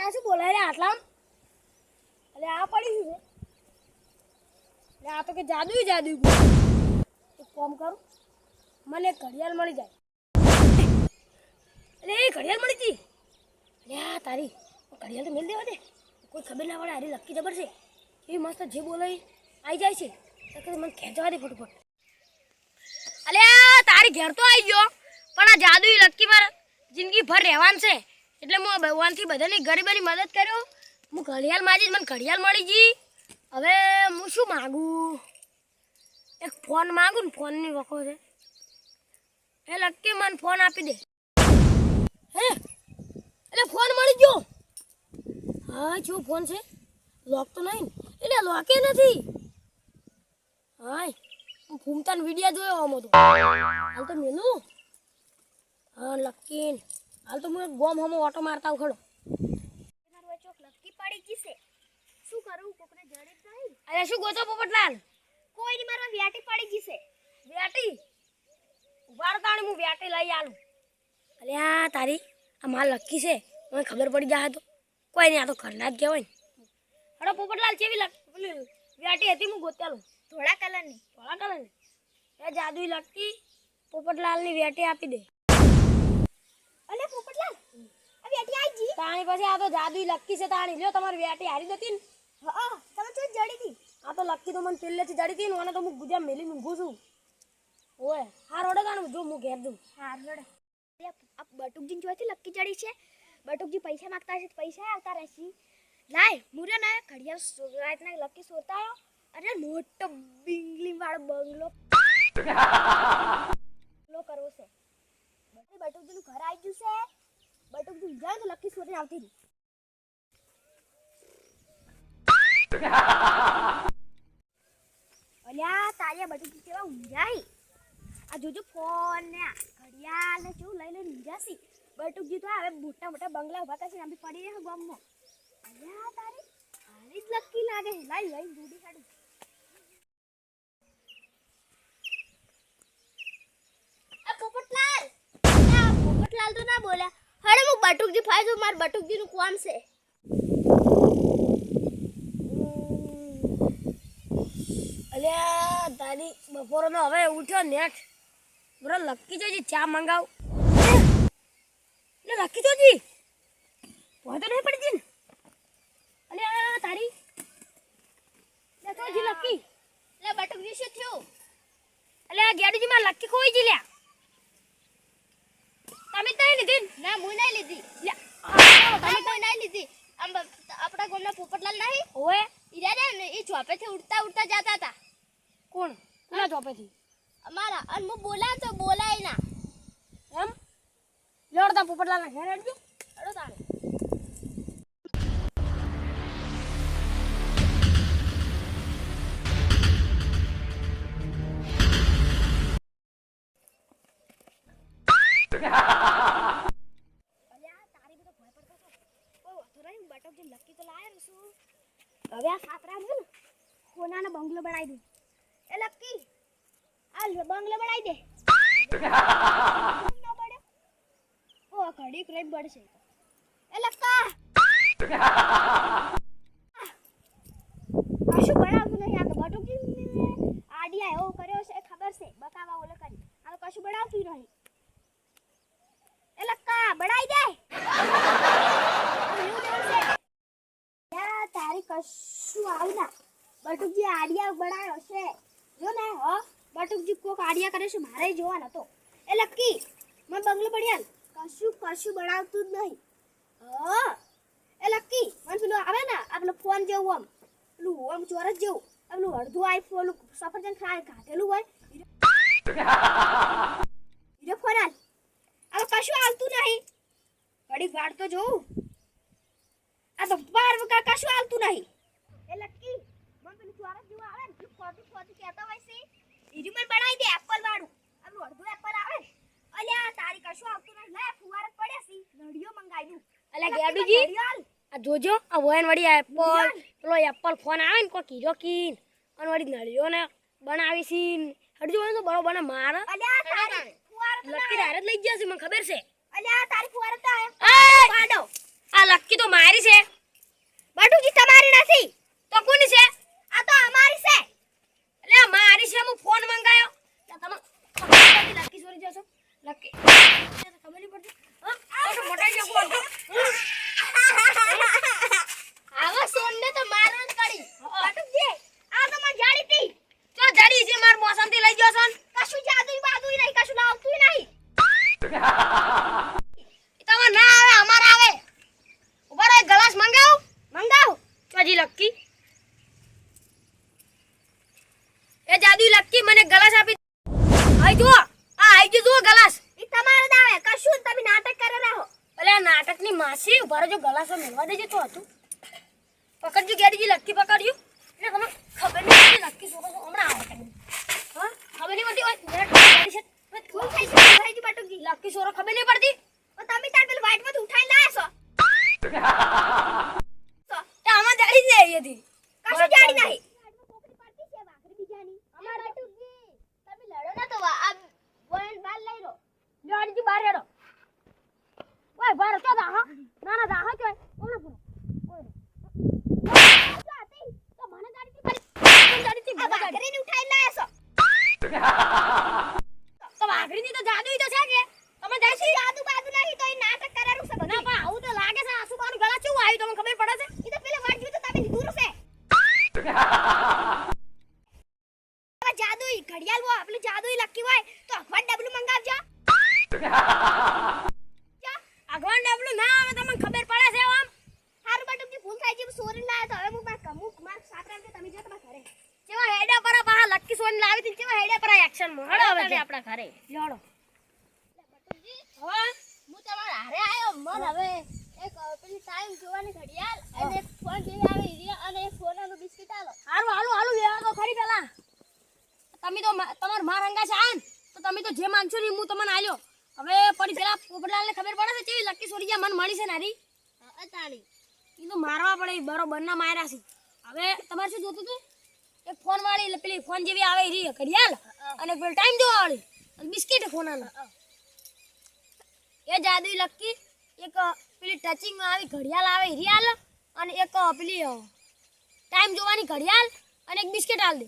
આ શું બોલાય રે આટલા અલે આ પડી છે લે આ તો કે જાદુ એક કામ કરું મને ઘડિયાળ મળી જાય અલે એ ઘડિયાળ મળી હતી લે આ તારી ઘડિયાળ તો મેલ દેવા દે કોઈ ખબર ના પડે આરી લક્કી જબર છે એ મસ્ત જે બોલાય આવી જાય છે તો મને ખેંચવા દે ફટફટ અલે તારી ઘેર તો આવી ગયો પણ આ જાદુ લક્કી પર જિંદગી ભર રહેવાનું છે એટલે હું ભગવાનથી બધાની ગરીબોની મદદ કર્યો હું ઘડિયાળ માજી મને ઘડિયાળ મળી ગઈ હવે હું શું માગું એક ફોન માગું ને ફોનની વખો છે એ લક્કી મને ફોન આપી દે હે એટલે ફોન મળી ગયો હા શું ફોન છે લોક તો નહીં એટલે લોકે નથી હા હું ફૂમતાનો વિડીયો જોયો આમ તો હાલ તો મેલું હા લક્કી હાલ તો હું ગોમ હમો ઓટો મારતા હું ખડો મારો ચોક લક્કી પડી ગઈ છે શું કરું કોકને જડે નહીં અરે શું ગોતો પોપટલાલ કોઈ ની મારા વ્યાટી પડી ગઈ છે વ્યાટી વાળતાણી હું વ્યાટી લઈ આલું અલે આ તારી આ માલ લક્કી છે મને ખબર પડી જાય તો કોઈ નહીં આ તો ઘરના જ કહેવાય ને હડો પોપટલાલ કેવી વ્યાટી હતી હું ગોત્યાલું ધોળા કલરની એ જાદુઈ લક્કી પોપટલાલની વ્યાટી આપી દે અલે પોપટલાલ આ વ્યાટી આવી ગઈ તાણી પછી આ તો જાદુઈ લક્કી છે તાણી લ્યો તમારી વ્યાટી હારી દતી ને હા તમે તો જડી હતી આ તો લક્કી તો મને પેલેથી જડી હતી ને મને તો હું ગુજા મેલી ઊંઘું છું ઓય હાર ઓડે તાણ જો હું ઘેર દઉં હાર લડે આ બટુકજી જોઈથી લક્કી ચડી છે બટુકજી પૈસા માંગતા હશે પૈસા આવતા રહેશે લાય મુરે ને ઘડિયાળ રાતના લક્કી સોતા આવ્યો અરે મોટો બિંગલી વાળો બંગલો કરવો છે બટુકજી નું ઘર આવી ગયું છે બટુકજી જાય તો લક્કી સોરીને આવતી રહી અલ્યા તારિયા બટુકજી કેવા ઊંઘાઈ આ જોજો ફોન ને ઘડિયાળ ને કેવું લઈ લઈને ઊંઘાસી બટુકજી તો હવે મોટા મોટા બંગલા ઉભા કરશે આમ પડી રહે ગામમાં અલ્યા તારી હારી જ લક્કી લાગે લાઈ લઈ દૂધી કાઢી પોપટલાલ તો ના બોલ્યા હડે હું બટુકજી ફાય તો માર બટુકજી નું કામ છે અલ્યા તારી બપોરનો હવે ઉઠ્યો નેટ બરો લક્કી જોજી ચા મંગાવ લે લક્કી જોજી હોય તો નહીં પડી ને અલ્યા તારી લે જોજી લક્કી લે બટુકજી શું થયું અલ્યા ગેડીજી માં લક્કી ખોઈ જી લ્યા તમે તઈ લીધી ના મુઈ નહીં લીધી તમે કોઈ નહીં લીધી આમ આપણા ગામના પોપટલાલ નહીં ઓએ ઈરા ને એ ચોપેથી ઉડતા ઉડતા જતા હતા કોણ કોના ચોપેથી અમારા અને હું બોલાય તો બોલાય ના એમ લડતા પોપટલાલ ઘેર હેડજો અડો તાણે બટુકજી લક્કી તો લાયા છું હવે આ સાતરા છે ને કોનાનો બંગલો બનાવી દઉં એ લક્કી આ બંગલો બનાવી દે ના પડ્યો ઓ ઘડી ક્રેટ બળશે એ લક્કા આ શું બનાવતું નહીં આ તો બટુકજી આડિયા એવો કર્યો છે ખબર છે બતાવા ઓલે કરી આ તો કશું બનાવતું નહીં એ લક્કા બનાવી દે તારી કશું આવી ના બટુકજી આડિયા બનાવ્યો છે જો ને હ બટુકજી કોક આડિયા કરે છે મારે જોવા નતો એ લક્કી મને બંગલો બણ્યા કશું બનાવતું જ નહીં હ એ લક્કી મને પેલું આવે ને આ પેલો ફોન જેવું પેલું ચોરસ જેવું પેલું અડધું આઈફોન સફરજન ખાધેલું હોય હીરો ફોન હાલ આ કશું આવતું નહીં ઘડી વાડ તો જોઉં આ તો બાર વગર કશું આવતું નહીં એ લક્કી મને પેલું ચોરસ જેવું આવે ને ફોટી કહેતા હોય છે ઈરી મને બનાવી દે એપલ વાળું આનું અડધું એપલ આવે અલ્યા તારી કશું આવતું નહીં લે ફુવાર જ પડ્યા છે નડિયો મંગાવી દઉં અલ્યા ગેડુજી આ જોજો આ વયન વડી એપલ પેલો એપલ ફોન આવે ને કોઈ કીધો કીન અને વડી નળિયો ને બનાવી સીન હડજો તો બરોબર મારે અલ્યા તારી ફુવાર લકી ડાયરેક્ટ લઈ ગયા છે મને ખબર છે અલ્યા તારી ફુવાર તો એ પાડો આ આ લક્કી તો મારી છે. બટુકજી તમારી નથી, તો કોની છે? આ તો અમારી છે. એટલે મારી છે. હું ફોન મંગાયો. તમે લક્કી ચોરી જશો. લક્કી ખબર નહીં પડતી. હા તો મોટા જગો હતો. આવા સોનને તો મારવા જ પડી. બટુકજી આ તો મને જાડી હતી. તો જડી છે માર મોસમથી લઈ ગયો છો ને. કશું જાદુઈ બાદુઈ નહીં, કશું લાવતું નહીં. તમે ના આવે અમાર આવે. ઉભા રહો, એક ગ્લાસ મંગાવ. મંગાવ. ચોજી લક્કી એ જાદુ લક્કી મને ગ્લાસ આપી. આઈ જો આ આઈ જો ગ્લાસ. ઈ તમારે જ આવે. કશું તમે નાટક કરે રહો. અલે આ નાટકની માસી ઉભા રહેજો. ગ્લાસો મેળવા દેજો તો હતું. પકડજો ગેડીજી લક્કી પકડ્યું. એટલે તમે ખબર નહીં પડતી લક્કી છોકરો હમણાં આવે કરીને. હા ખબર નહીં પડતી હોય મેં ગાડી છે. ફૂલ થઈ ગયું બટુકજી. લક્કી છોકરો ખબર નહીં પડતી. તો તમે તાર પેલું વાઈટ માંથી ઉઠાઈને લાયા છો. તો આમાં જાડી જ હતી. કશું જાડી નહીં. છોકરી પડતી છે વાઘરી બીજાની. અમાર બટુકજી તમે લડો ના તો આ બોલ બાલ લઈ લો. ગાડીજી બહાર હેડો. ઓય બહાર તો દાહા. ના ના દાહા કે કોણ પૂરો. તો મને ગાડીથી પડી. ગાડીથી આ વાઘરીને ઉઠાઈને લાયા છો. તો વાઘરીની તો જાદુઈ તો છે કે તમે જાય જાદુ બાદુ નહીં તો એ નાટક કરારું છે બધું. ના પણ આવું તો લાગે છે. આસુબાનું ગળા કેવું આવ્યું તમને ખબર પડે છે? ઈ તો પેલા વાટજુ તો તમે લીધું છે. આ જાદુઈ ઘડિયાળ વો આપલું જાદુઈ લકી હોય તો અખવાડ ડબલું મંગાવજો. આગળ ડબલું ના આવે તમને ખબર પડે છે આમ. હારું બટુકજી ભૂલ થાય છે સોરી લાયા તો હવે હું માર સાકરા કે તમે જો તમારા ઘરે. કેવા હેડા પર પાહા લક્કી સોન લાવી હતી. કેવા હેડા પર એક્શન માં હડો હવે આપણા ઘરે લડો. બટુકજી હા હું તમારા હારે આયો મન હવે એક પેલી ટાઈમ જોવાની ઘડિયાળ અને એક ફોન જેવી આવે ઈ અને એક સોનાનું બિસ્કિટ આલો. હારું હાલું હાલું લેવા તો ખરી પેલા. તમે તો તમાર માર રંગા છે આન તો તમે તો જે માંગશો ને હું તમને આલ્યો. હવે પડી પેલા પોપટલાલને ખબર પડે છે કેવી લક્કી સોરી મને મળી છે નારી. અતાણી ઈ તો મારવા પડે બરોબર ના માર્યા છે. હવે તમારે શું જોતું હતું? એક ફોન વાળી પેલી ફોન જેવી આવે રી ઘડિયાળ અને પેલો ટાઈમ જોવા વાળી અને બિસ્કિટ ફોનાનો. એ જાદુઈ લક્કી એક પેલી ટચિંગ માં આવી ઘડિયાળ આવે રી આલ અને એક પેલી ટાઈમ જોવાની ઘડિયાળ અને એક બિસ્કિટ આલ દે.